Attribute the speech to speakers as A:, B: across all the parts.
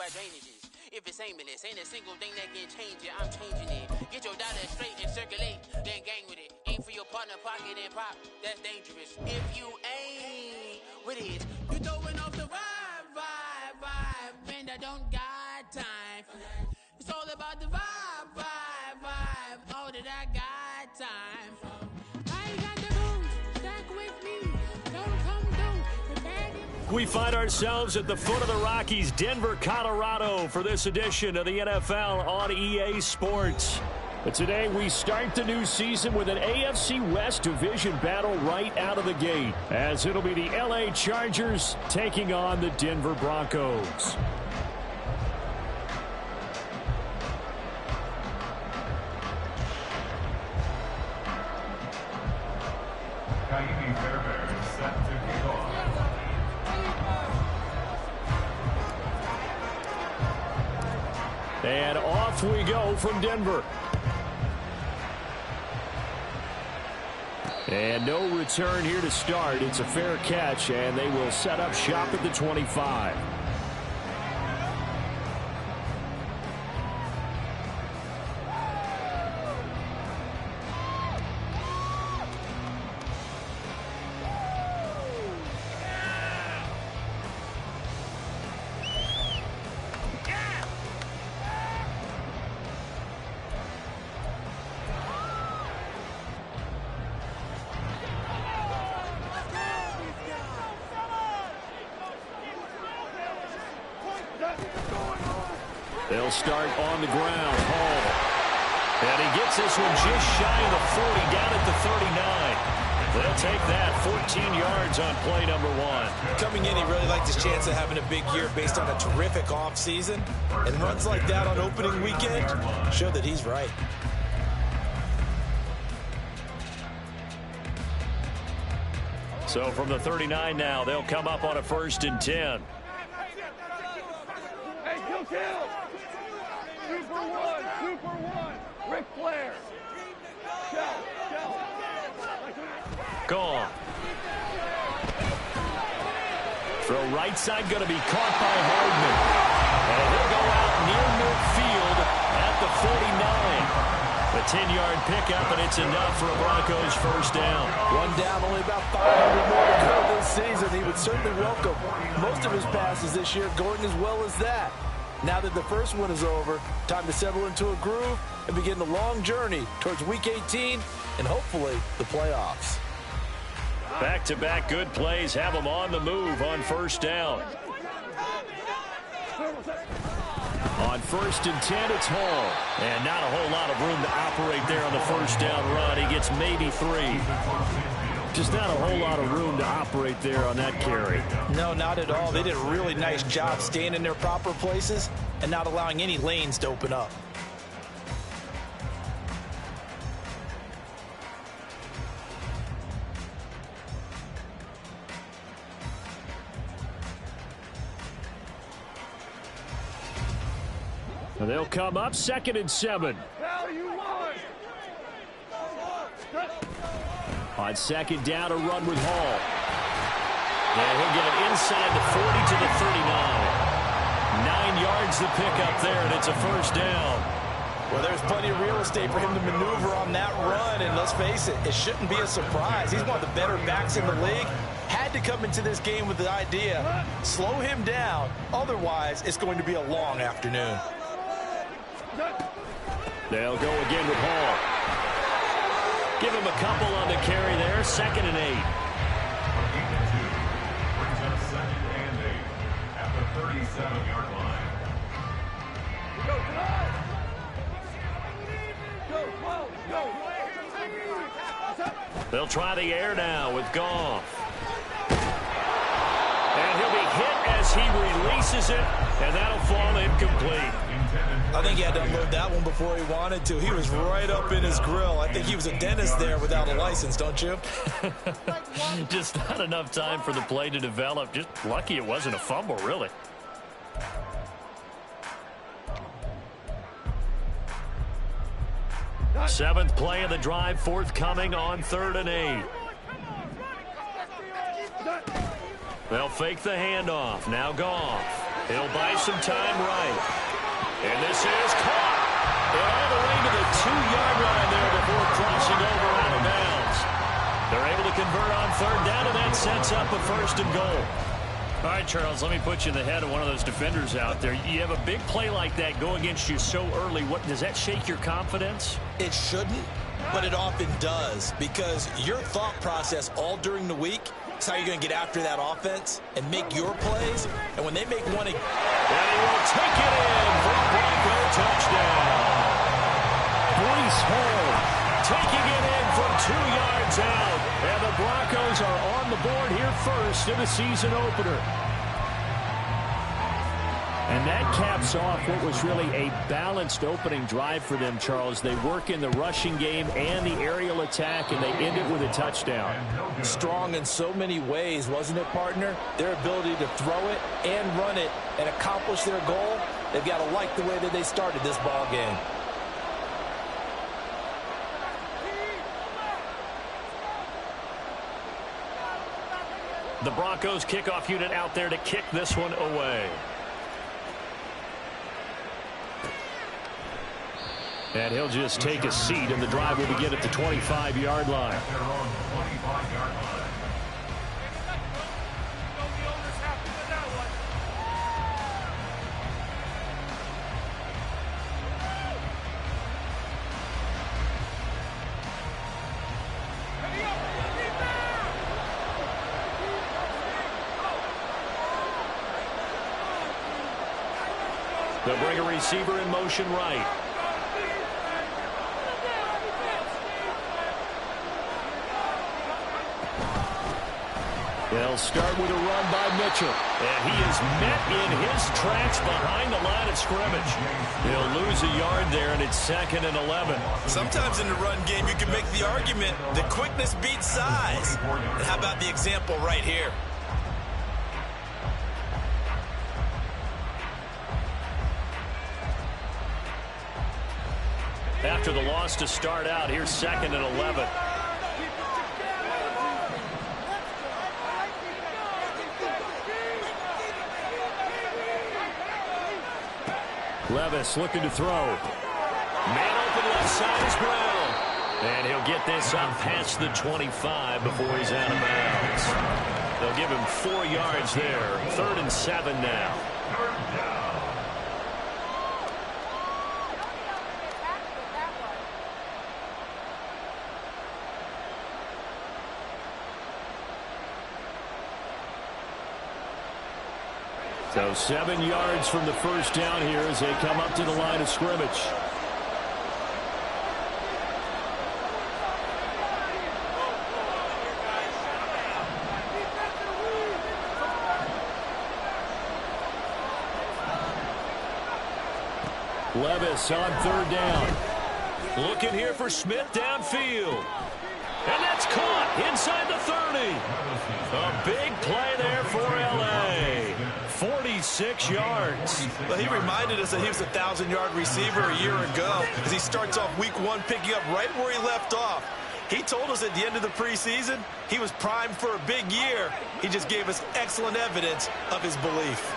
A: by drainages. If it's aimless, ain't a single thing that can change it. I'm changing it. Get your dollar straight and circulate, then gang with it. Aim for your partner, pocket and pop. That's dangerous. If you ain't with it, you throwing off the vibe. And I don't got time. It's all about the vibe. All that I got time. I got the booze, stack with me. Don't come through. The bag is...
B: We find ourselves at the foot of the Rockies, Denver, Colorado, for this edition of the NFL on EA Sports. But today we start the new season with an AFC West division battle right out of the gate, as it'll be the LA Chargers taking on the Denver Broncos. And off we go from Denver. And no return here to start. It's a fair catch, and they will set up shop at the 25. They'll start on the ground. Hall. And he gets this one just shy of the 40, down at the 39. They'll take that 14 yards on play number 1.
C: Coming in, he really liked his chance of having a big year based on a terrific offseason. And runs like that on opening weekend show that he's right.
B: So from the 39 now, they'll come up on a 1st and 10.
D: Hey, kill. 2 for 1. Ric Flair.
B: Gone. Throw right side going to be caught by Hardman. And he'll go out near midfield at the 49. A 10-yard pickup, and it's enough for a Broncos first down.
E: One down, only about 500 more to go this season. He would certainly welcome most of his passes this year going as well as that. Now that the first one is over, time to settle into a groove and begin the long journey towards Week 18 and hopefully the playoffs.
B: Back-to-back good plays have them on the move on first down. On 1st and 10, it's Hall. And not a whole lot of room to operate there on the first down run. He gets maybe 3. Just not a whole lot of room to operate there on that carry.
C: No, not at all. They did a really nice job staying in their proper places and not allowing any lanes to open up.
B: And they'll come up 2nd and 7. On 2nd down, a run with Hall. And he'll get it inside the 40 to the 39. 9 yards the pickup there, and it's a first down.
C: Well, there's plenty of real estate for him to maneuver on that run, and let's face it, it shouldn't be a surprise. He's one of the better backs in the league. Had to come into this game with the idea, slow him down, otherwise it's going to be a long afternoon.
B: They'll go again with Hall. Give him a couple on the carry there, 2nd and 8.
F: Brings up 2nd and 8 at the 37-yard line.
B: They'll try the air now with Goff. And he'll be hit as he releases it, and that'll fall incomplete.
C: I think he had to unload that one before he wanted to. He was right up in his grill. I think he was a dentist there without a license, don't you?
B: Just not enough time for the play to develop. Just lucky it wasn't a fumble, really. Seventh play of the drive, forthcoming on 3rd and 8. They'll fake the handoff. Now Goff. He'll buy some time right. And this is caught. And all the way to the 2-yard line there before crossing over out of bounds. They're able to convert on third down, and that sets up a 1st and goal. All right, Charles, let me put you in the head of one of those defenders out there. You have a big play like that go against you so early. What does that shake your confidence?
C: It shouldn't, but it often does, because your thought process all during the week is how you're going to get after that offense and make your plays. And when they make one, and he
B: will take it in for a Bronco touchdown. Breece Hall taking it in from 2 yards out. And the Broncos are on the board here first in the season opener. And that caps off what was really a balanced opening drive for them, Charles. They work in the rushing game and the aerial attack, and they end it with a touchdown.
E: Strong in so many ways, wasn't it, partner? Their ability to throw it and run it and accomplish their goal, they've got to like the way that they started this ball game.
B: The Broncos kickoff unit out there to kick this one away. And he'll just take a seat, and the drive will begin at the 25-yard line. They'll bring a receiver in motion right. They'll start with a run by Mitchell. And he is met in his tracks behind the line of scrimmage. He'll lose a yard there, and it's 2nd and 11.
C: sometimes in the run game you can make the argument that quickness beats size. And how about the example right here?
B: After the loss to start out, here's 2nd and 11. Levis looking to throw. Man open left side is Brown. And he'll get this up past the 25 before he's out of bounds. They'll give him 4 yards there. 3rd and 7 now. So 7 yards from the first down here as they come up to the line of scrimmage. Levis on 3rd down. Looking here for Smith downfield. And that's caught inside the 30. A big play there for L.A. 46 yards.
C: Well, he reminded us that he was a 1,000-yard receiver a year ago as he starts off week 1 picking up right where he left off. He told us at the end of the preseason he was primed for a big year. He just gave us excellent evidence of his belief.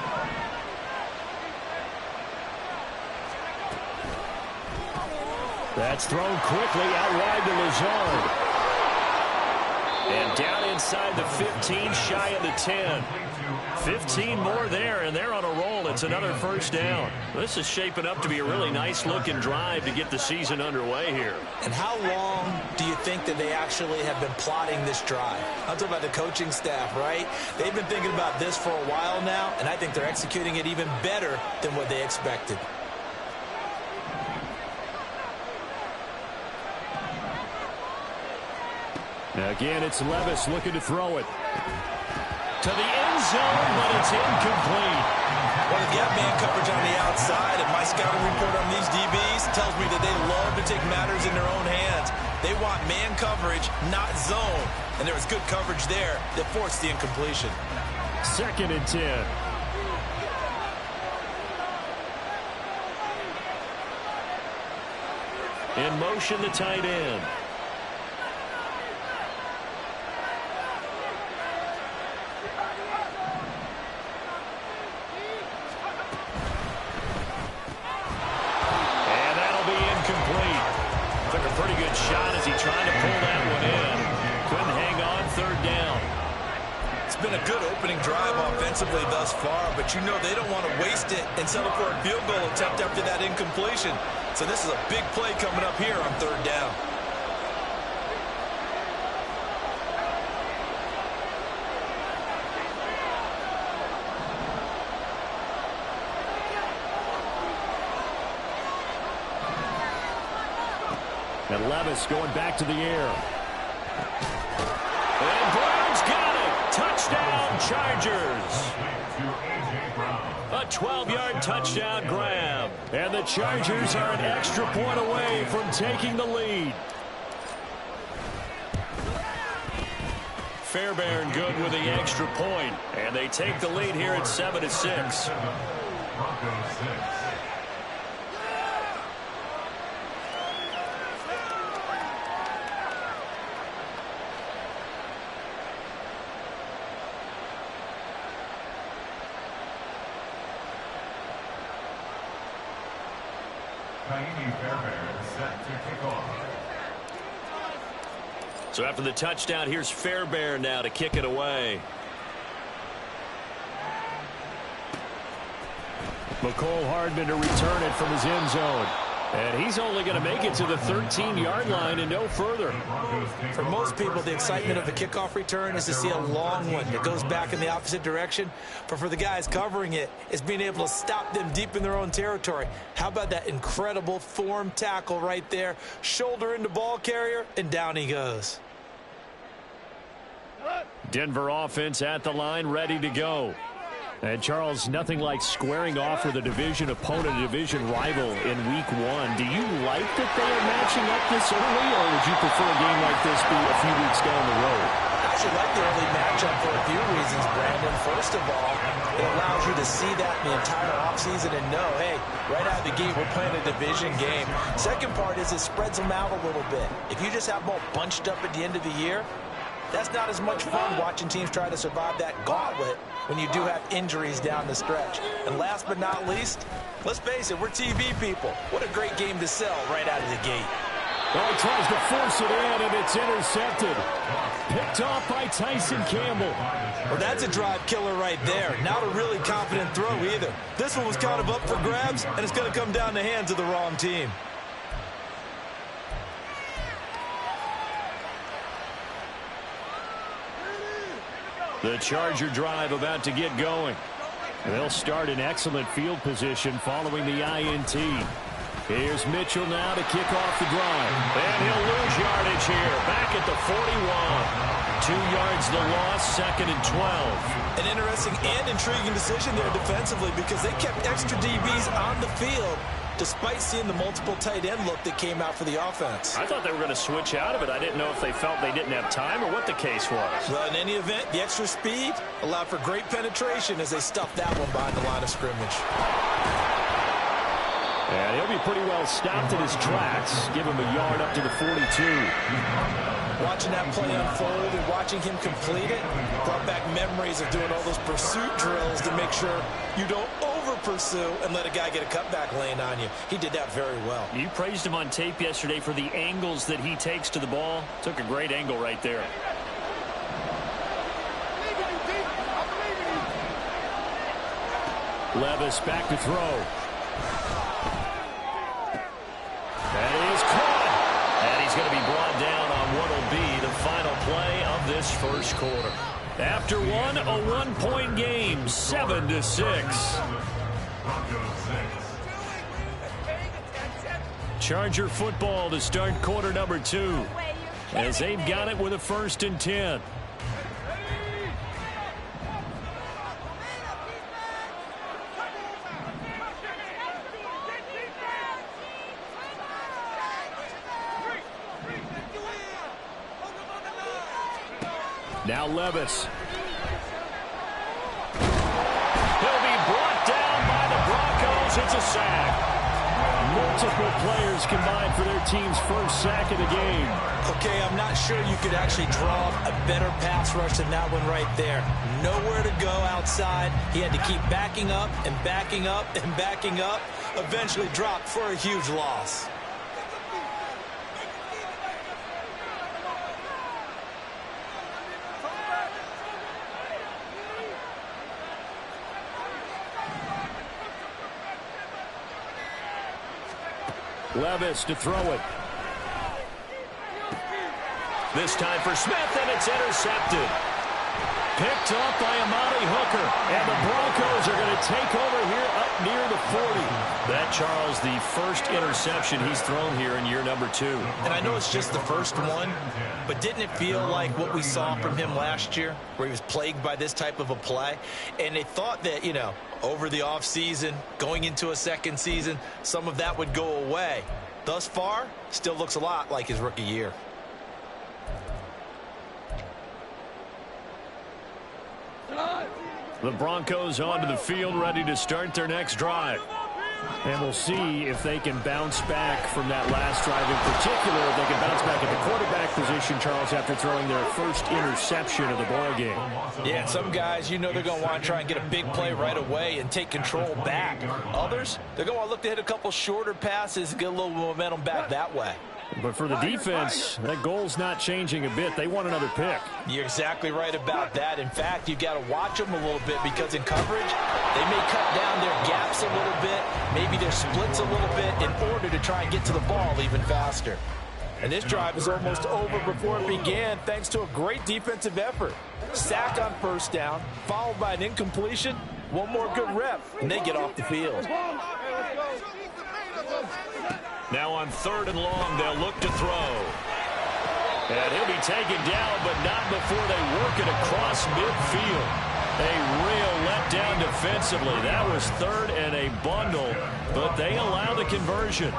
B: That's thrown quickly out wide to Lazard. And down inside the 15, shy of the 10. 15 more there, and they're on a roll. It's another 1st down. This is shaping up to be a really nice-looking drive to get the season underway here.
C: And how long do you think that they actually have been plotting this drive? I'm talking about the coaching staff, right? They've been thinking about this for a while now, and I think they're executing it even better than what they expected.
B: Again, it's Levis looking to throw it. To the end zone, but it's incomplete.
C: Well, if you have man coverage on the outside, and my scouting report on these DBs tells me that they love to take matters in their own hands. They want man coverage, not zone. And there was good coverage there that forced the incompletion.
B: 2nd and 10. In motion, the tight end. as he tried to pull that one in. Couldn't hang on, third down.
C: It's been a good opening drive offensively thus far, but you know they don't want to waste it and settle for a field goal attempt after that incompletion. So this is a big play coming up here on third down.
B: And Levis going back to the air. And Brown's got it. Touchdown, Chargers. A 12-yard touchdown grab. And the Chargers are an extra point away from taking the lead. Fairbairn good with the extra point. And they take the lead here at 7-6.
F: Broncos 6.
B: So after the touchdown, here's Fairbairn now to kick it away. McCole Hardman to return it from his end zone. And he's only going to make it to the 13-yard line and no further.
C: For most people, the excitement of the kickoff return is to see a long one that goes back in the opposite direction. But for the guys covering it, it's being able to stop them deep in their own territory. How about that incredible form tackle right there? Shoulder into ball carrier, and down he goes.
B: Denver offense at the line, ready to go. And, Charles, nothing like squaring off with a division opponent, a division rival in week one. Do you like that they are matching up this early, or would you prefer a game like this be a few weeks down the road?
C: I actually like the early matchup for a few reasons, Brandon. First of all, it allows you to see that in the entire offseason and know, hey, right out of the gate, we're playing a division game. Second part is it spreads them out a little bit. If you just have them all bunched up at the end of the year, that's not as much fun watching teams try to survive that gauntlet when you do have injuries down the stretch. And last but not least, let's face it, we're TV people. What a great game to sell right out of the gate.
B: Well, he tries to force it in, and it's intercepted. Picked off by Tyson Campbell.
C: Well, that's a drive killer right there. Not a really confident throw either. This one was kind of up for grabs, and it's going to come down the hands of the wrong team.
B: The Charger drive about to get going. They'll start in excellent field position following the INT. Here's Mitchell now to kick off the drive. And he'll lose yardage here. Back at the 41. 2 yards the loss, second and 12.
C: An interesting and intriguing decision there defensively because they kept extra DBs on the field despite seeing the multiple tight end look that came out for the offense.
B: I thought they were going to switch out of it. I didn't know if they felt they didn't have time or what the case was.
C: Well, in any event, the extra speed allowed for great penetration as they stuffed that one behind the line of scrimmage.
B: And he'll be pretty well stopped in his tracks. Give him a yard up to the 42.
C: Watching that play unfold and watching him complete it brought back memories of doing all those pursuit drills to make sure you don't over-pursue and let a guy get a cutback lane on you. He did that very well.
B: You praised him on tape yesterday for the angles that he takes to the ball. Took a great angle right there. Levis back to throw. That is caught. And he's going to be brought down on what will be the final play of this first quarter. After one, a one-point game, 7-6. Charger football to start quarter number 2. As they've got it with a 1st and 10. Now Levis. He'll be brought down by the Broncos. It's a sack. Multiple players combined for their team's first sack of the game.
C: Okay, I'm not sure you could actually draw a better pass rush than that one right there. Nowhere to go outside. He had to keep backing up and backing up and backing up. Eventually dropped for a huge loss.
B: Levis to throw it. This time for Smith, and it's intercepted. Picked off by Amani Hooker. And the Broncos are going to take over here up near the 40. That, Charles, the first interception he's thrown here in year number 2.
C: And I know it's just the first one, but didn't it feel like what we saw from him last year, where he was plagued by this type of a play? And they thought that, you know, over the offseason, going into a second season, some of that would go away. Thus far, still looks a lot like his rookie year.
B: The Broncos onto the field, ready to start their next drive. And we'll see if they can bounce back from that last drive in particular. If they can bounce back at the quarterback position, Charles, after throwing their first interception of the ball game.
C: Yeah, some guys, you know they're going to want to try and get a big play right away and take control back. Others, they're going to want to look to hit a couple shorter passes and get a little momentum back that way.
B: But for the defense, that goal's not changing a bit. They want another pick.
C: You're exactly right about that. In fact, you've got to watch them a little bit because in coverage, they may cut down their gaps a little bit, maybe their splits a little bit in order to try and get to the ball even faster.
E: And this drive is almost over before it began thanks to a great defensive effort. Sack on first down, followed by an incompletion, one more good rep, and they get off the field.
B: Now on 3rd and long, they'll look to throw. And he'll be taken down, but not before they work it across midfield. A real letdown defensively. That was 3rd and a bundle, but they allow the conversion.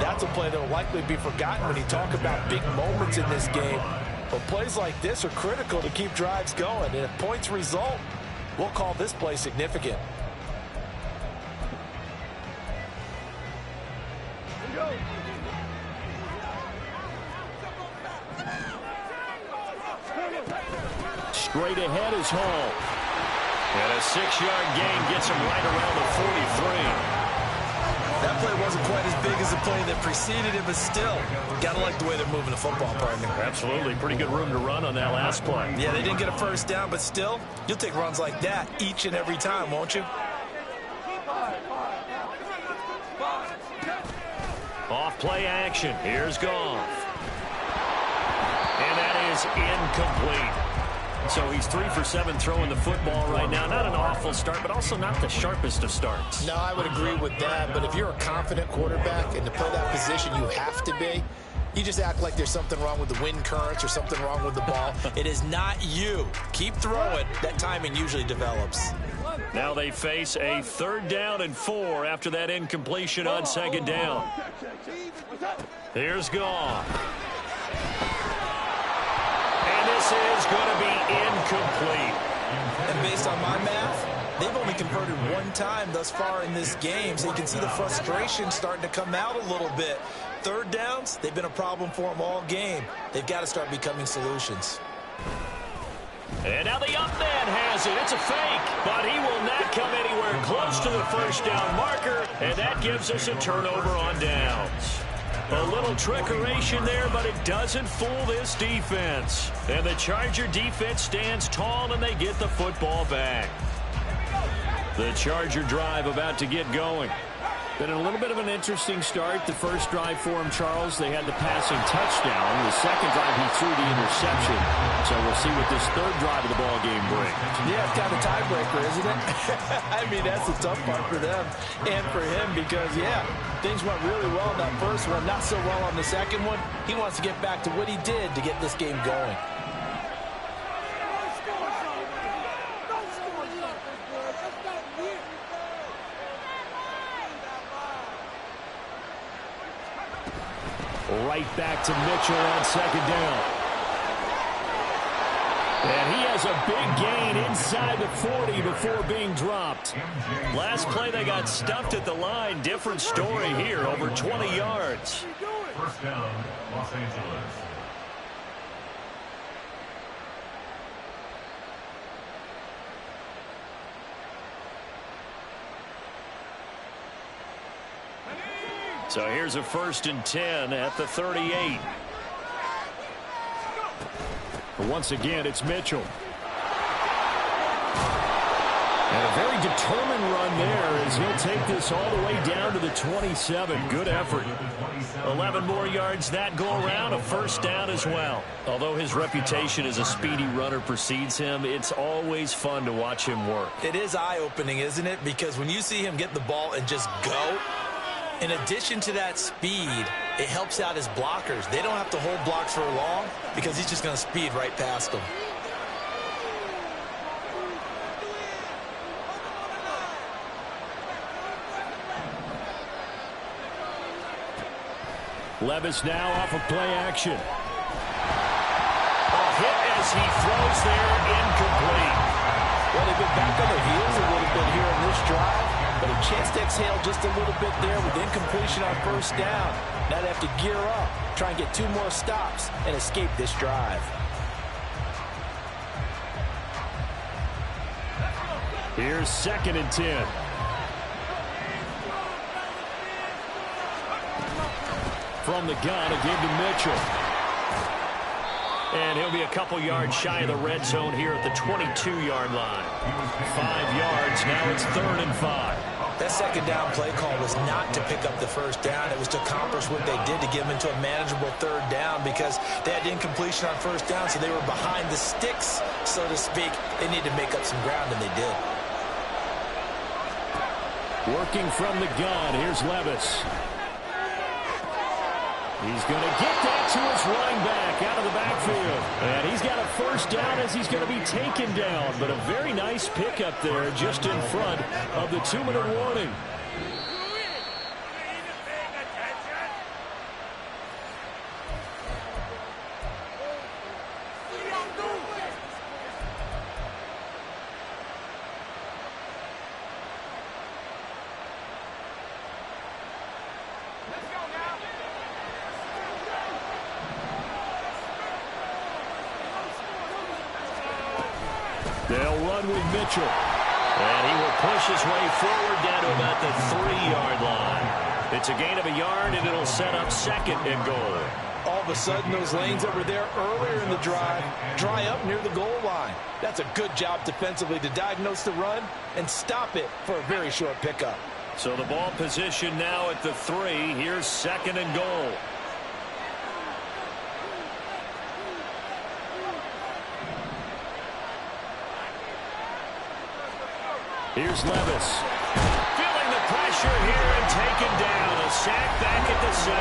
E: That's a play that will likely be forgotten when you talk about big moments in this game. But plays like this are critical to keep drives going. And if points result, we'll call this play significant.
B: Straight ahead is Hall. And a 6-yard gain gets him right around the 43.
C: That play wasn't quite as big as the play that preceded it, but still, got to like the way they're moving the football, partner.
B: Absolutely. Pretty good room to run on that last play.
C: Yeah, they didn't get a first down, but still, you'll take runs like that each and every time, won't you?
B: Off play action. Here's Goff. And that is incomplete. So he's 3 for 7 throwing the football right now. Not an awful start, but also not the sharpest of starts.
G: No, I would agree with that. But if you're a confident quarterback and to play that position you have to be, you just act like there's something wrong with the wind currents or something wrong with the ball.
C: It is not you. Keep throwing. That timing usually develops.
B: Now they face a 3rd down and 4 after that incompletion on 2nd down. Here's Goff. And this is going to be incomplete.
C: And based on my math, they've only converted one time thus far in this game, so you can see the frustration starting to come out a little bit. 3rd downs, they've been a problem for them all game. They've got to start becoming solutions.
B: And now the up man has it. It's a fake, but he will not come anywhere close to the first down marker, and that gives us a turnover on downs. A little trickeration there, but it doesn't fool this defense. And the Charger defense stands tall, and they get the football back. The Charger drive about to get going. Been a little bit of an interesting start. The first drive for him, Charles, they had the passing touchdown. The second drive, he threw the interception. So we'll see what this 3rd drive of the ball game brings.
E: Yeah, it's kind of a tiebreaker, isn't it? I mean, that's the tough part for them and for him because, yeah, things went really well in that first one, not so well on the second one. He wants to get back to what he did to get this game going.
B: Right back to Mitchell on 2nd down. And he has a big gain inside the 40 before being dropped. Last play, they got stuffed at the line. Different story here, over 20 yards.
F: First down, Los Angeles.
B: So here's a 1st and 10 at the 38. Once again, it's Mitchell. And a very determined run there as he'll take this all the way down to the 27. Good effort. 11 more yards that go around, a first down as well. Although his reputation as a speedy runner precedes him, it's always fun to watch him work.
C: It is eye-opening, isn't it? Because when you see him get the ball and just go, in addition to that speed, it helps out his blockers. They don't have to hold blocks for long because he's just going to speed right past them.
B: Levis now off of play action. A hit as he throws there, incomplete.
E: Well, they've been back on their heels a little bit here in this drive, but a chance to exhale just a little bit there with incompletion on first down. Now they have to gear up, try and get 2 more stops, and escape this drive.
B: Here's 2nd and 10. From the gun, a give to Mitchell. And he'll be a couple yards shy of the red zone here at the 22-yard line. 5 yards, now it's 3rd and 5.
C: That second down play call was not to pick up the first down. It was to accomplish what they did to get them into a manageable 3rd down because they had incompletion on first down, so they were behind the sticks, so to speak. They needed to make up some ground, and they did.
B: Working from the gun, here's Levis. He's going to get that to his running back out of the backfield. And he's got a first down as he's going to be taken down. But a very nice pickup there just in front of the 2-minute warning. They'll run with Mitchell. And he will push his way forward down to about the 3-yard line. It's a gain of a yard, and it'll set up 2nd and goal.
E: All of a sudden, those lanes that were there earlier in the drive dry up near the goal line. That's a good job defensively to diagnose the run and stop it for a very short pickup.
B: So the ball position now at the 3. Here's 2nd and goal. Here's Levis. Feeling the pressure here and taken down. A sack back at the 7.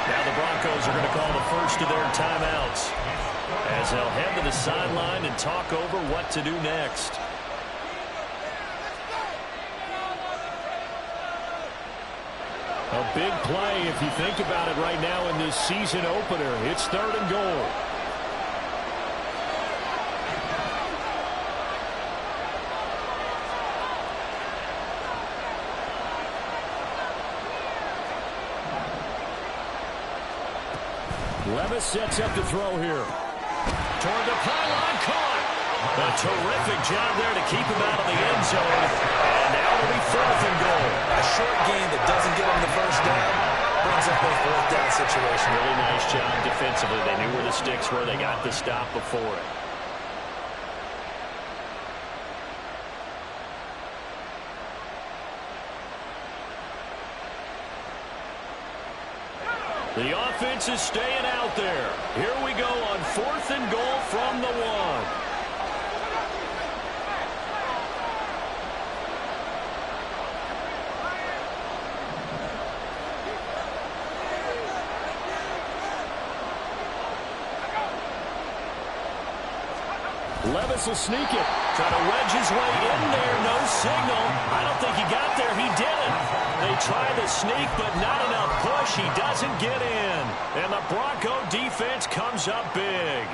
B: Now the Broncos are going to call the first of their timeouts as they'll head to the sideline and talk over what to do next. A big play if you think about it right now in this season opener. It's 3rd and goal. Levis sets up to throw here. Toward the pylon, caught. A terrific job there to keep him out of the end zone. And now it'll be 4th and goal.
C: A short gain that doesn't get them the first down brings up a 4th down situation.
B: Really nice job defensively. They knew where the sticks were. They got the stop before it. The offense is staying out there. Here we go on 4th and goal from the 1. Levis will sneak it. Try to wedge his way in there. No signal. I don't think he got there. He didn't. They try the sneak, but not enough push. He doesn't get in. And the Bronco defense comes up big.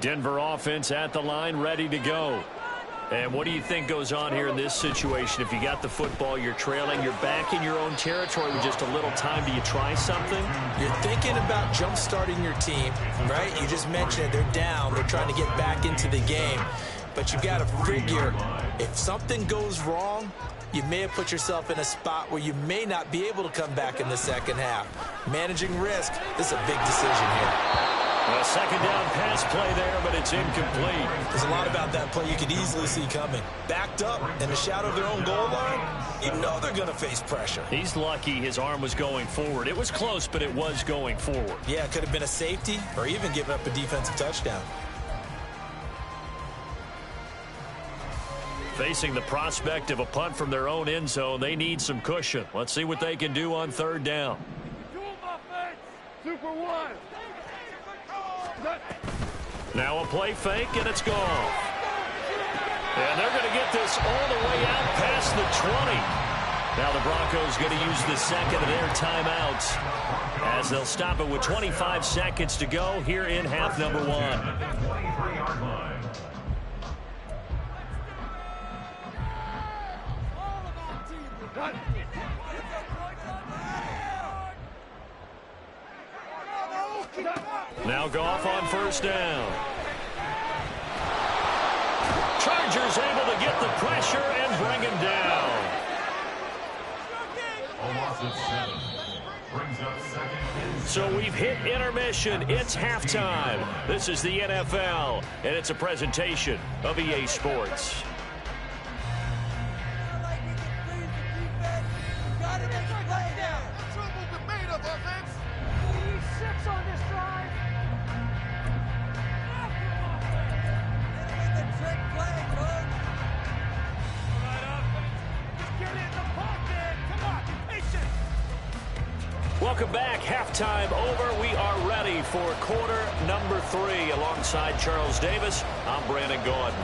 B: Denver offense at the line, ready to go. And what do you think goes on here in this situation? If you got the football, you're trailing, you're back in your own territory with just a little time. Do you try something?
C: You're thinking about jump-starting your team, right? You just mentioned it. They're down. They're trying to get back into the game. But you got to figure, if something goes wrong,
E: you may have put yourself in a spot where you may not be able to come back in the second half. Managing risk, this is a big decision here.
B: A second down pass play there, but it's incomplete.
E: There's a lot about that play you could easily see coming. Backed up in the shadow of their own goal line, you know they're going to face pressure.
B: He's lucky his arm was going forward. It was close, but it was going forward.
E: Yeah, it could have been a safety or even given up a defensive touchdown.
B: Facing the prospect of a punt from their own end zone, they need some cushion. Let's see what they can do on third down.
D: Super one.
B: Now a play fake, and it's gone. And they're going to get this all the way out past the 20. Now the Broncos going to use the second of their timeouts as they'll stop it with 25 seconds to go here in half number 1.
F: 23-yard line.
B: Now Goff on first down. Chargers able to get the pressure and bring him down.
F: A loss of 7. Brings up second and
B: So we've hit intermission. It's halftime. This is the NFL, and it's a presentation of EA Sports. Welcome back. Halftime over. We are ready for quarter number 3. Alongside Charles Davis, I'm Brandon Gordon.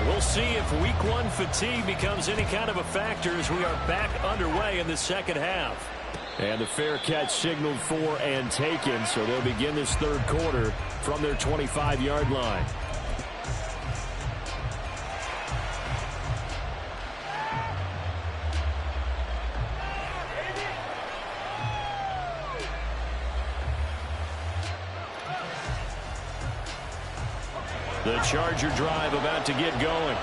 B: We'll see if week 1 fatigue becomes any kind of a factor as we are back underway in the second half. And the fair catch signaled for and taken, so they'll begin this third quarter from their 25-yard line. The Charger drive about to get going.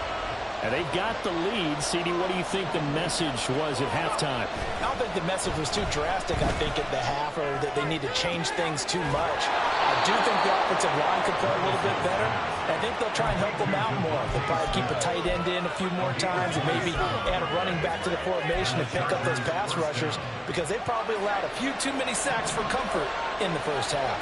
B: And they got the lead. CD, what do you think the message was at halftime?
E: I don't think the message was too drastic, I think, at the half, or that they need to change things too much. I do think the offensive line could play a little bit better. I think they'll try and help them out more. They'll probably keep a tight end in a few more times and maybe add a running back to the formation and pick up those pass rushers, because they probably allowed a few too many sacks for comfort in the first half.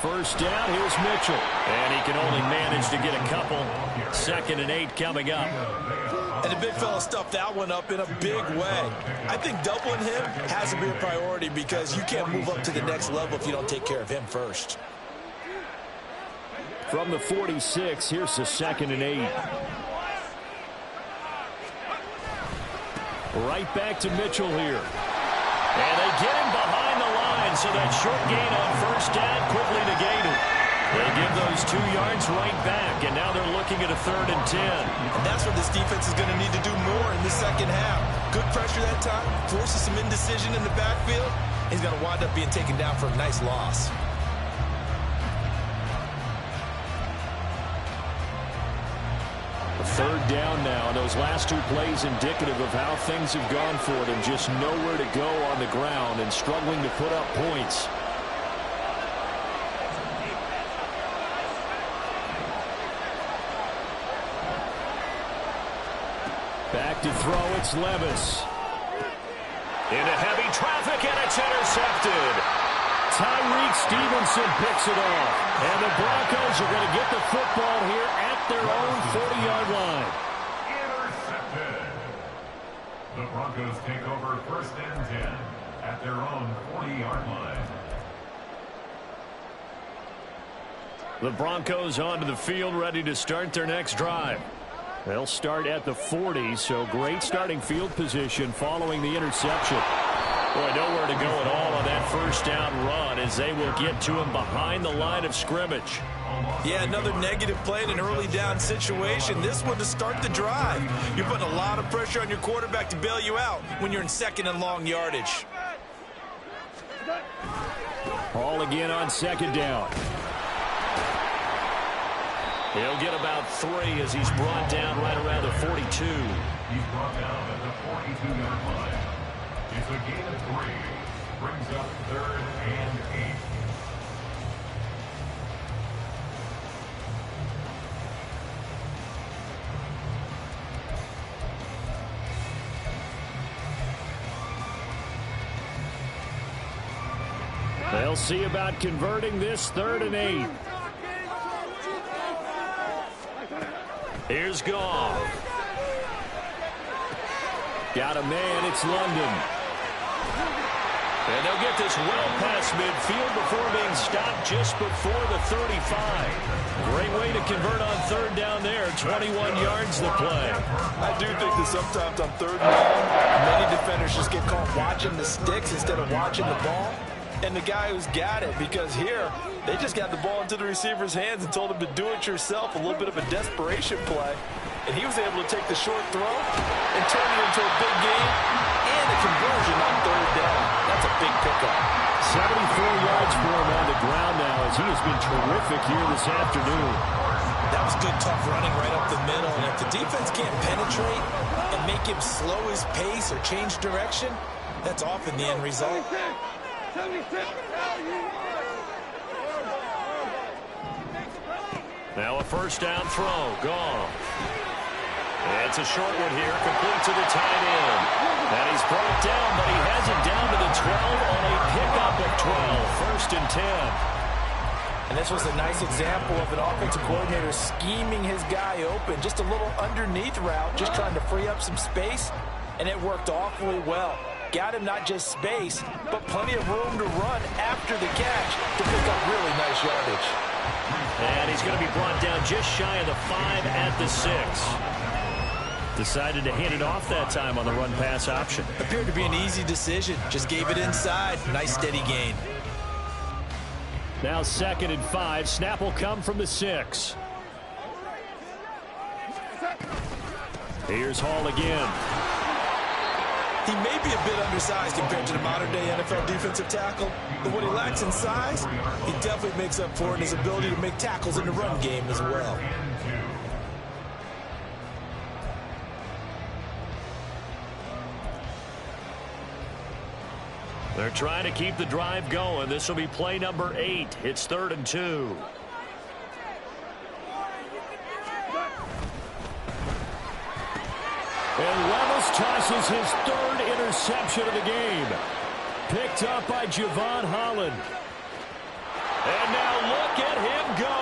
B: First down, here's Mitchell. And he can only manage to get a couple. 2nd and 8 coming up.
E: And the big fella stuffed that one up in a big way. I think doubling him has to be a priority, because you can't move up to the next level if you don't take care of him first.
B: From the 46, here's the 2nd and 8. Right back to Mitchell here. And they get him behind the line, so that short gain on first down quickly negated. They give those 2 yards right back, and now they're looking at a 3rd and 10.
E: And that's what this defense is going to need to do more in the second half. Good pressure that time, forces some indecision in the backfield. He's going to wind up being taken down for a nice loss.
B: Third down now, and those last 2 plays indicative of how things have gone for them. Just nowhere to go on the ground and struggling to put up points. Back to throw, it's Levis. Into heavy traffic, and it's intercepted. Tyreek Stevenson picks it off. And the Broncos are going to get the football here at their own 40-yard line.
F: intercepted. The Broncos take over 1st and 10 at their own 40-yard line.
B: The Broncos onto the field, ready to start their next drive. They'll start at the 40, so great starting field position following the interception. Boy, nowhere to go at all on that first down run as they will get to him behind the line of scrimmage.
C: Yeah, another negative play in an early down situation. This one to start the drive. You're putting a lot of pressure on your quarterback to bail you out when you're in second and long yardage.
B: Hall again on second down. He'll get about 3 as he's brought down right around the 42.
F: He's brought down at the 42-yard line. It's a gain of 3. Brings up 3rd and 8.
B: They'll see about converting this 3rd and 8. Here's Goff. Got a man, it's London. And they'll get this well past midfield before being stopped just before the 35. Great way to convert on 3rd down there. 21 yards the play.
E: I do think that sometimes on 3rd and long, many defenders just get caught watching the sticks instead of watching the ball. And the guy who's got it, because here, they just got the ball into the receiver's hands and told him to do it yourself, a little bit of a desperation play. And he was able to take the short throw and turn it into a big gain and a conversion on 3rd down. That's a big pickup.
B: 74 yards for him on the ground now as he has been terrific here this afternoon.
C: That was good, tough running right up the middle. And if the defense can't penetrate and make him slow his pace or change direction, that's often the end result.
B: Now a first down throw. Gone. It's a short one here, complete to the tight end. And he's brought down, but he has it down to the 12 on a pickup of 12. 1st and 10.
E: And this was a nice example of an offensive coordinator scheming his guy open. Just a little underneath route, just trying to free up some space. And it worked awfully well. Got him not just space, but plenty of room to run after the catch to pick up really nice yardage.
B: And he's going to be brought down just shy of the 5 at the 6. Decided to hand it off that time on the run-pass option.
C: Appeared to be an easy decision. Just gave it inside. Nice steady gain.
B: Now 2nd and 5. Snap will come from the 6. Here's Hall again.
C: He may be a bit undersized compared to the modern-day NFL defensive tackle, but what he lacks in size, he definitely makes up for in his ability to make tackles in the run game as well.
B: They're trying to keep the drive going. This will be play number 8. It's 3rd and 2. And Levis tosses his 3rd interception of the game. Picked up by Javon Holland. And now look at him go.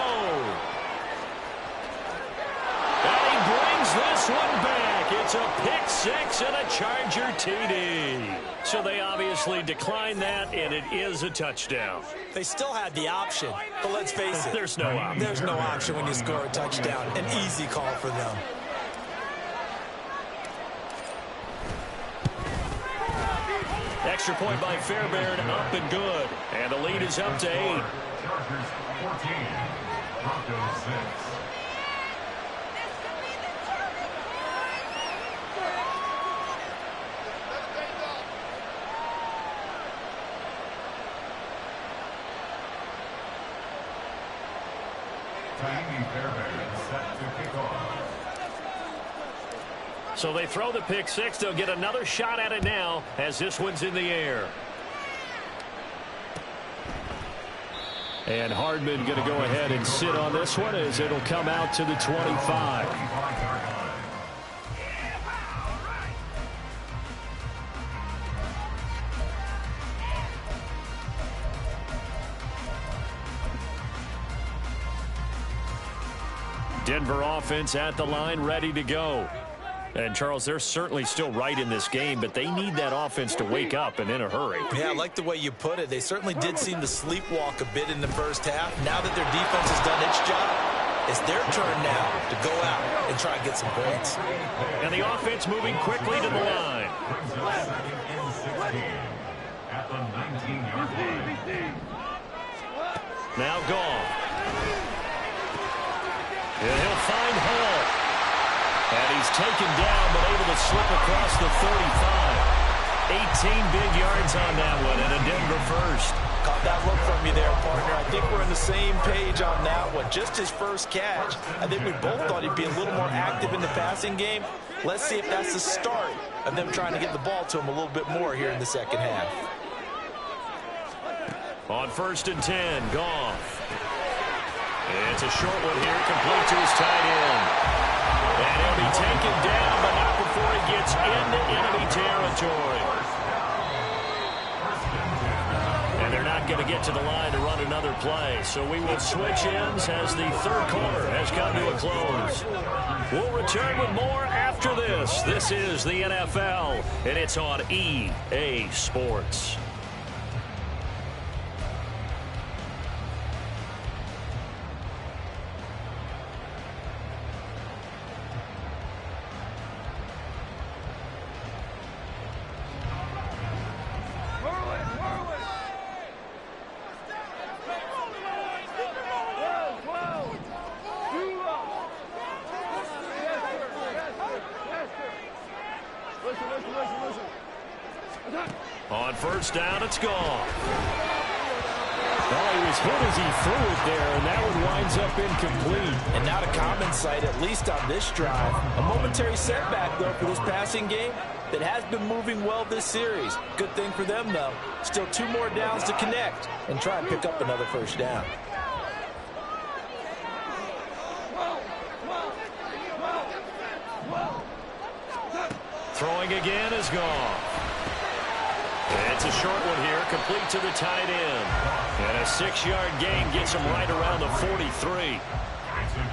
B: And he brings this one back. It's a pick 6 and a Charger TD. So they obviously declined that, and it is a touchdown.
C: They still had the option, but let's face it.
B: There's no option.
C: There's no option when you score a touchdown. An easy call for them.
B: Extra point by Fairbairn, up and good. And the lead is up to 8.
F: Chargers 14, Broncos 6. Fairbairn set to kick off.
B: So they throw the pick 6. They'll get another shot at it now as this one's in the air. And Hardman going to go ahead and sit on this one as it'll come out to the 25. Denver offense at the line, ready to go. And, Charles, they're certainly still right in this game, but they need that offense to wake up and in a hurry.
C: Yeah, I like the way you put it. They certainly did seem to sleepwalk a bit in the first half. Now that their defense has done its job, it's their turn now to go out and try and get some points.
B: And the offense moving quickly to the line.
F: at the 19-yard line.
B: Now Goff. And he'll find Hall. And he's taken down, but able to slip across the 35. 18 big yards on that one, and a Denver first.
C: Caught that look from you there, partner. I think we're on the same page on that one. Just his first catch. I think we both thought he'd be a little more active in the passing game. Let's see if that's the start of them trying to get the ball to him a little bit more here in the second half.
B: On 1st and 10, Goff. It's a short one here, complete to his tight end. And he'll be taken down, but not before he gets into enemy territory. And they're not going to get to the line to run another play. So we will switch ends as the third quarter has come to a close. We'll return with more after this. This is the NFL, and it's on EA Sports. On 1st down, it's gone. Well, he was hit as he threw it there, and that one winds up incomplete.
C: And not a common sight, at least on this drive. A momentary setback, though, for this passing game that has been moving well this series. Good thing for them, though. Still 2 more downs to connect and try and pick up another 1st down.
B: Throwing again is gone. It's a short one here, complete to the tight end. And a 6-yard gain gets him right around the 43.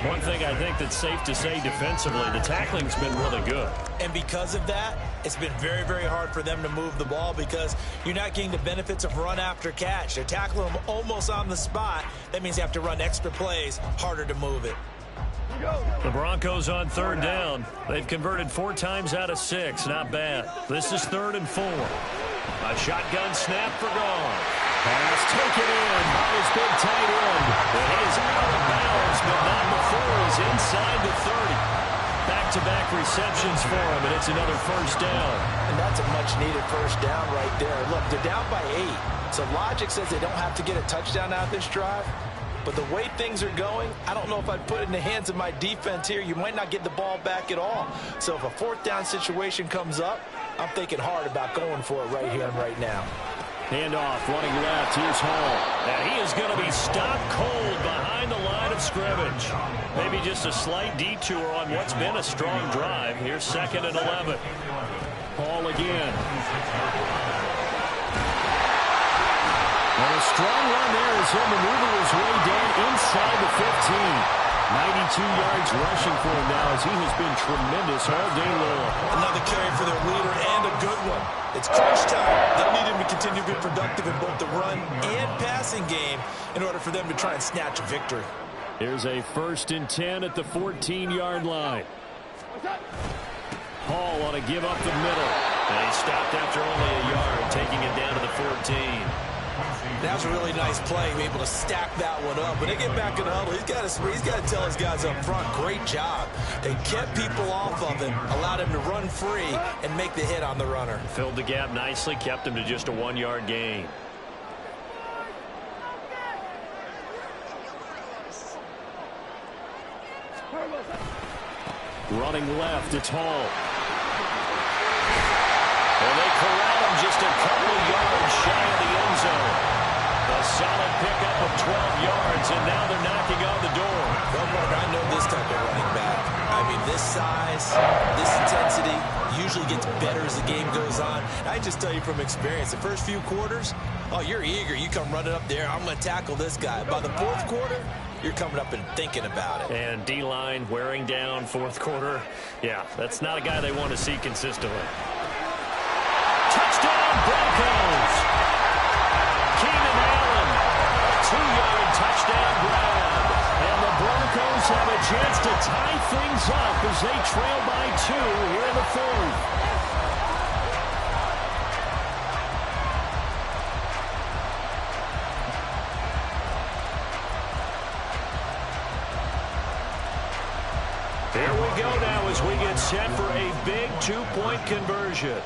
B: One thing I think that's safe to say defensively, the tackling's been really good.
C: And because of that, it's been very, very hard for them to move the ball because you're not getting the benefits of run after catch. They're tackling them almost on the spot. That means you have to run extra plays, harder to move it.
B: The Broncos on 3rd down. They've converted 4 times out of 6. Not bad. This is 3rd and 4. A shotgun snap for Goff. Pass taken in by his big tight end. And he is out of bounds, but not before he's inside the 30. Back-to-back receptions for him, and it's another 1st down.
C: And that's a much-needed 1st down right there. Look, they're down by 8. So logic says they don't have to get a touchdown out of this drive. But the way things are going, I don't know if I'd put it in the hands of my defense here. You might not get the ball back at all. So if a 4th down situation comes up, I'm thinking hard about going for it right here and right now.
B: Handoff, running left, here's Hall. And he is going to be stopped cold behind the line of scrimmage. Maybe just a slight detour on what's been a strong drive. Here's 2nd and 11. Hall again. And a strong run there as he'll maneuver his way down inside the 15. 92 yards rushing for him now as he has been tremendous all day long.
C: Another carry for their leader and a good one. It's crunch time. They need him to continue to be productive in both the run and passing game in order for them to try and snatch a victory.
B: Here's a 1st and 10 at the 14-yard line. Hall on a give up the middle. And he stopped after only a yard, taking it down to the 14.
C: That was a really nice play, able to stack that one up. When they get back in the huddle, he's got to tell his guys up front, great job. They kept people off of him, allowed him to run free and make the hit on the runner.
B: Filled the gap nicely, kept him to just a 1-yard gain. Running left, it's Hall. And they corral him just a couple yards shy of the end zone. A solid pickup of 12 yards, and now they're knocking on the door.
C: Well, Mark, I know this type of running back. I mean, this size, this intensity usually gets better as the game goes on. I just tell you from experience, the first few quarters, oh, you're eager. You come running up there, I'm going to tackle this guy. By the 4th quarter, you're coming up and thinking about it.
B: And D-line wearing down 4th quarter. Yeah, that's not a guy they want to see consistently. Touchdown, Broncos! Keenan Allen, a 2-yard touchdown grab. And the Broncos have a chance to tie things up as they trail by 2 here in the 4th. as we get set for a big two-point conversion.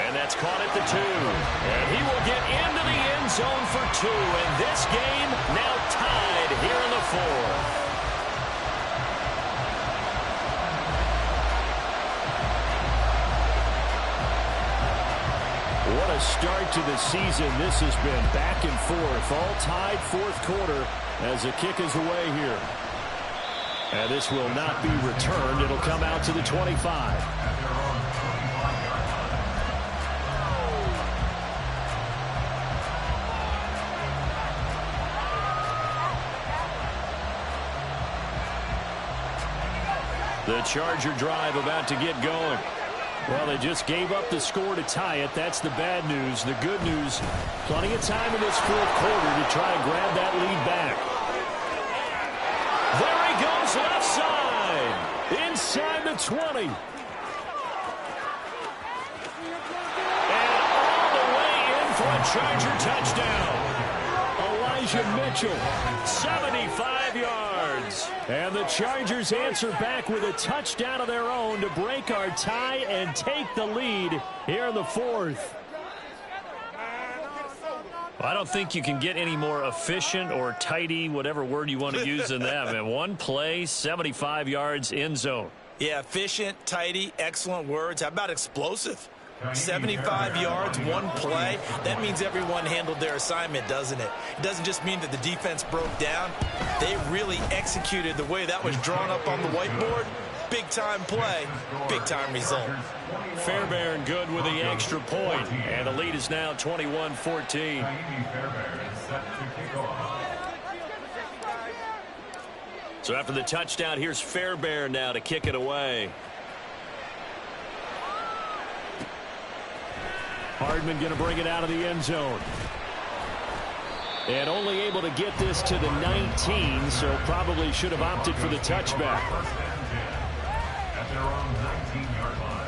B: And that's caught at the 2. And he will get into the end zone for 2. And this game now tied here in the 4th. What a start to the season. This has been back and forth. All tied 4th quarter as the kick is away here. And this will not be returned. It'll come out to the 25. The Charger drive about to get going. Well, they just gave up the score to tie it. That's the bad news. The good news, plenty of time in this 4th quarter to try and grab that lead back. There he goes left side. Inside the 20. And all the way in for a Charger touchdown. Elijah Mitchell, 75 yards. And the Chargers answer back with a touchdown of their own to break our tie and take the lead here in the 4th. Well, I don't think you can get any more efficient or tidy, whatever word you want to use than that, man. One play, 75 yards, end zone.
C: Yeah, efficient, tidy, excellent words. How about explosive? 75 yards, one play. That means everyone handled their assignment, doesn't it? It doesn't just mean that the defense broke down. They really executed the way that was drawn up on the whiteboard. Big-time play, big-time result.
B: Fairbairn good with the extra point, and the lead is now 21-14. So after the touchdown, here's Fairbairn now to kick it away. Hardman going to bring it out of the end zone. And only able to get this to the 19, so probably should have opted for the touchback.
F: At their own 19-yard line.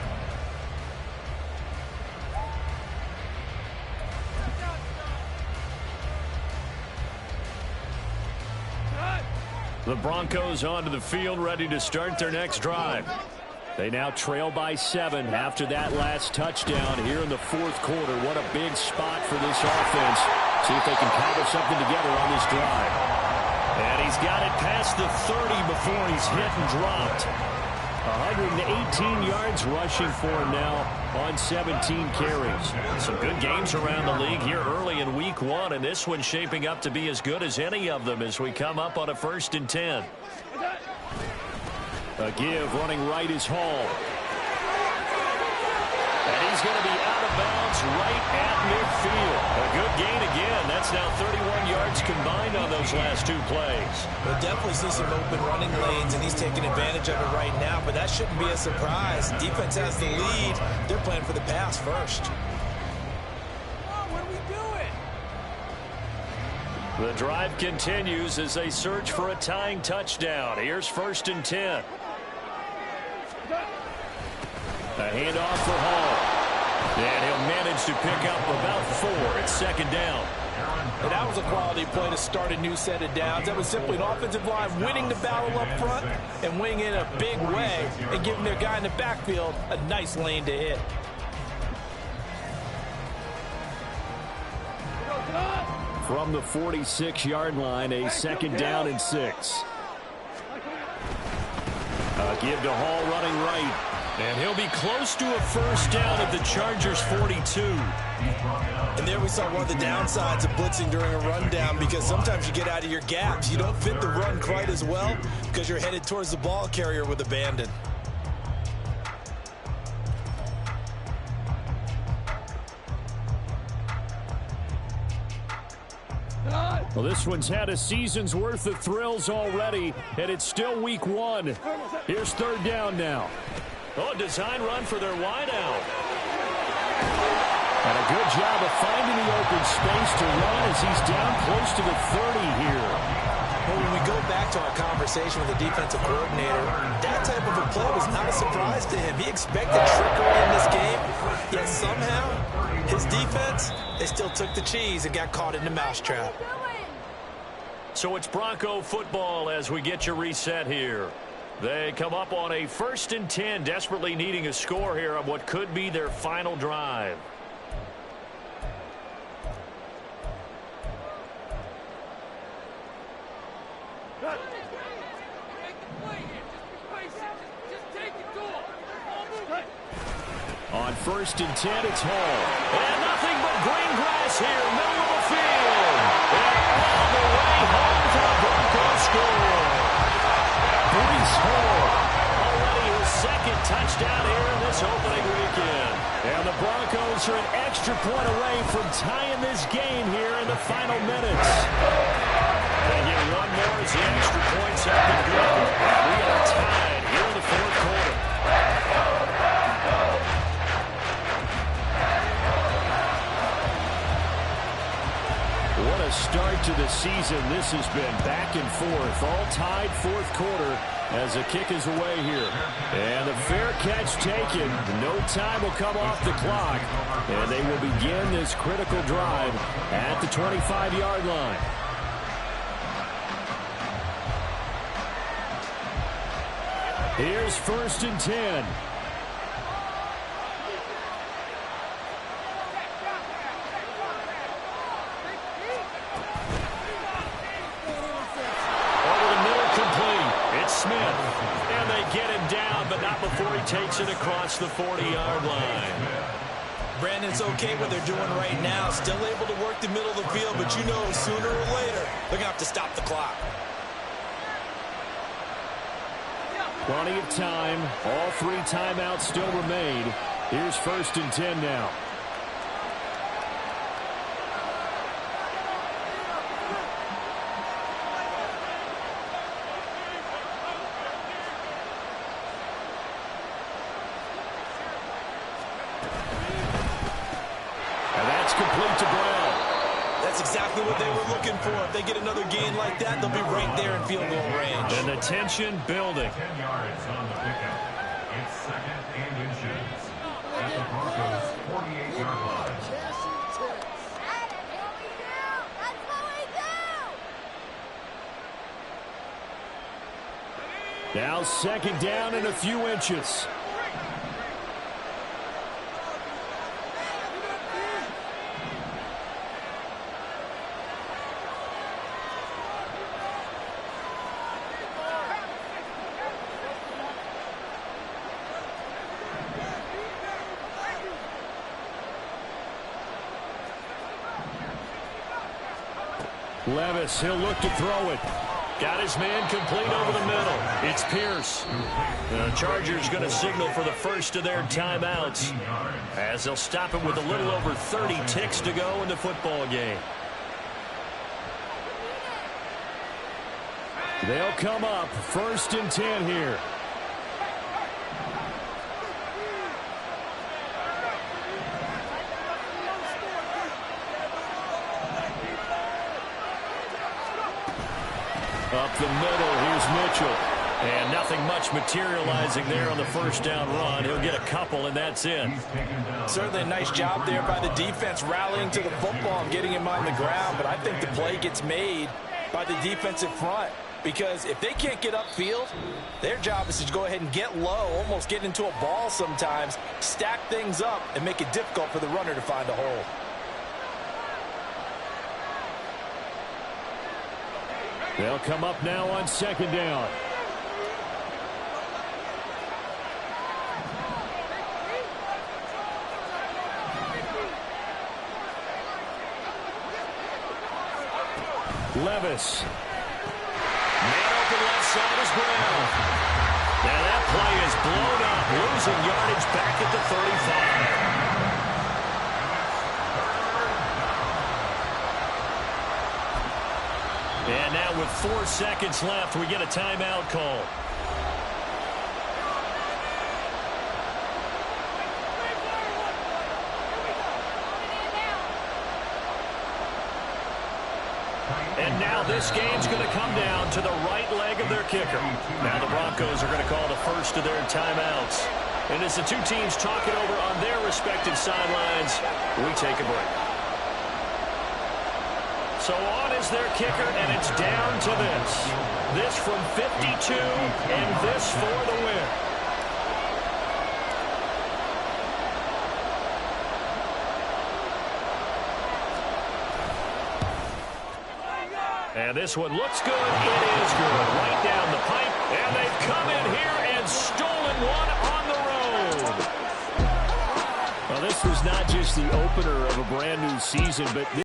B: The Broncos onto the field, ready to start their next drive. They now trail by 7 after that last touchdown here in the 4th quarter. What a big spot for this offense. See if they can cobble something together on this drive. And he's got it past the 30 before he's hit and dropped. 118 yards rushing for him now on 17 carries. Some good games around the league here early in week 1, and this one's shaping up to be as good as any of them as we come up on a 1st and 10. A give running right is Hall. And he's going to be out of bounds right at midfield. A good gain again. That's now 31 yards combined on those last 2 plays.
C: We'll definitely see some open running lanes, and he's taking advantage of it right now, but that shouldn't be a surprise. Defense has the lead. They're playing for the pass first.
D: What are we doing?
B: The drive continues as they search for a tying touchdown. Here's 1st and 10. A handoff for Hall. And he'll manage to pick up about 4. It's 2nd down.
E: And that was a quality play to start a new set of downs. That was simply an offensive line winning the battle up front and winning in a big way and giving their guy in the backfield a nice lane to hit.
B: From the 46-yard line, a 2nd down and 6. A give to Hall running right. And he'll be close to a 1st down at the Chargers' 42.
C: And there we saw one of the downsides of blitzing during a rundown, because sometimes you get out of your gaps. You don't fit the run quite as well because you're headed towards the ball carrier with abandon.
B: Well, this one's had a season's worth of thrills already, and it's still week 1. Here's 3rd down now. Oh, a design run for their wideout. And a good job of finding the open space to run as he's down close to the 30 here.
C: Well, when we go back to our conversation with the defensive coordinator, that type of a play was not a surprise to him. He expected trickery in this game, yet somehow his defense, they still took the cheese and got caught in the mousetrap.
B: So it's Bronco football as we get you reset here. They come up on a 1st and 10, desperately needing a score here on what could be their final drive. On 1st and 10, it's Hall. And nothing but green grass here, middle of the field. And all the way home for the Broncos score. Breece Hall, already his 2nd touchdown here in this opening weekend. And the Broncos are an extra point away from tying this game here in the final minutes. They get one more as the extra points have been good. We are tied here in the 4th quarter. What a start to the season this has been. Back and forth, all tied 4th quarter as the kick is away here. And the fair catch taken. No time will come off the clock. And they will begin this critical drive at the 25-yard line. Here's 1st and 10. Smith, and they get him down, but not before he takes it across the 40-yard line.
C: Brandon, it's okay what they're doing right now. Still able to work the middle of the field, but you know sooner or later they're going to have to stop the clock.
B: Plenty of time. All 3 timeouts still remain. Here's 1st and 10 now. Complete to Brown.
C: That's exactly what they were looking for. If they get another gain like that, they'll be right there in field goal range.
B: And the tension building.
F: 10 yards on the pickup. It's 2nd and inches at the Broncos' 48-yard line.
B: Now 2nd down and a few inches. Levis, he'll look to throw it. Got his man complete over the middle. It's Pierce. The Chargers going to signal for the first of their timeouts as they'll stop it with a little over 30 ticks to go in the football game. They'll come up 1st and 10 here. Up the middle, here's Mitchell. And nothing much materializing there on the 1st down run. He'll get a couple, and that's it.
C: Certainly a nice job there by the defense rallying to the football and getting him on the ground. But I think the play gets made by the defensive front. Because if they can't get upfield, their job is to go ahead and get low, almost get into a ball sometimes, stack things up, and make it difficult for the runner to find a hole.
B: They'll come up now on 2nd down. Levis. Man open left side is Brown. Now that play is blown up, losing yardage back at the 35. And now with 4 seconds left, we get a timeout call. And now this game's going to come down to the right leg of their kicker. Now the Broncos are going to call the first of their timeouts. And as the two teams talk it over on their respective sidelines, we take a break. So on is their kicker, and it's down to this. This from 52, and this for the win. And this one looks good. It is good. Right down the pipe. And they've come in here and stolen one on the road. Well, this was not just the opener of a brand new season, but